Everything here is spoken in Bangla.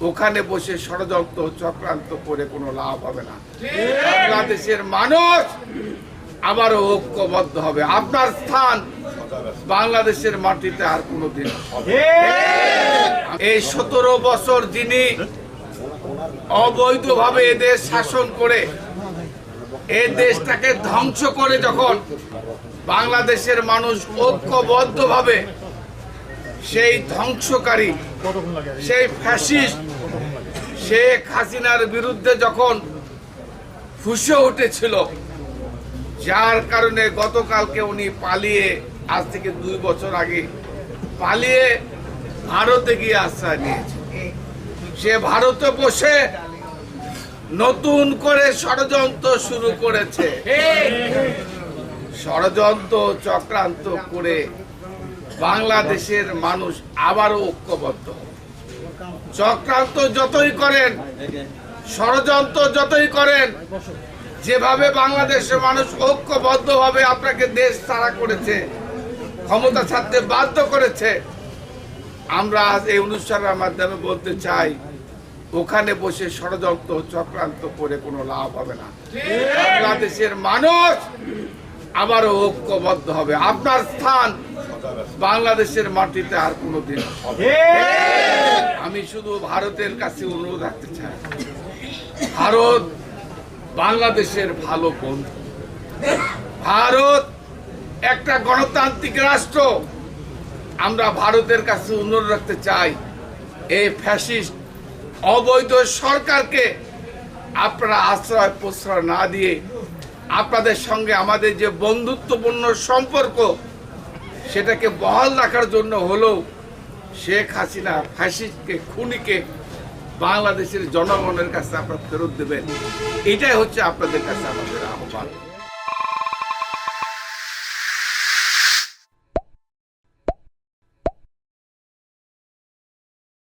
ওখানে বসে ষড়যন্ত্র চক্রান্ত করে কোনো লাভ হবে না। বাংলাদেশের মানুষ আবারও ঐক্যবদ্ধ হবে। আপনার স্থান বাংলাদেশের মাটিতে আর কোনোদিন হবে। এই 17 বছর যিনি অবৈধভাবে এদেশ শাসন করে এই দেশটাকে ধ্বংস করে যখন বাংলাদেশের মানুষ ঐক্যবদ্ধভাবে সেই ধ্বংসকারী সেই ফ্যাসিস্ট শেখ হাসিনার বিরুদ্ধে যখন ফুঁসে উঠেছিল, যার কারণে গতকালকে উনি পালিয়ে, আজ থেকে 2 বছর আগে পালিয়ে ভারতে গিয়ে আশ্রয় নিয়েছে। সে ভারতে বসে নতুন করে ষড়যন্ত্র শুরু করেছে। ষড়যন্ত্র চক্রান্ত করে বাংলাদেশের মানুষ আবারও ঐক্যবদ্ধ। চক্রান্ত যতই করেন, ষড়যন্ত্র যতই করেন, যেভাবে বাংলাদেশের মানুষ ঐক্যবদ্ধভাবে আপনাকে দেশ ছাড়া করেছে, ক্ষমতা ছাড়তে বাধ্য করেছে, আমরা আজ এই অনুষ্ঠানের মাধ্যমে বলতে চাই, ওখানে বসে ষড়যন্ত্র চক্রান্ত করে কোনো লাভ হবে না। বাংলাদেশের মানুষ আবারও ঐক্যবদ্ধ হবে। আপনার স্থান বাংলাদেশের মাটিতে আর কোনোদিন হবে। আমি শুধু ভারতের কাছে অনুরোধ রাখতে চাই, ভারত বাংলাদেশের ভালো বন্ধু। ভারত একটা গণতান্ত্রিক রাষ্ট্র। আমরা ভারতের কাছে অনুরোধ রাখতে চাই, এই ফ্যাসিস্ট অবৈধ সরকারকে আপনারা আশ্রয় প্রশ্রয় না দিয়ে আপনাদের সঙ্গে আমাদের যে বন্ধুত্বপূর্ণ সম্পর্ক সেটাকে বহাল রাখার জন্য হলেও শেখ হাসিনা ফ্যাসিস্টকে, খুনিকে বাংলাদেশের জনগণের কাছে আপনারা ফেরত দেবেন। এটাই হচ্ছে আপনাদের কাছে আমাদের আহ্বান।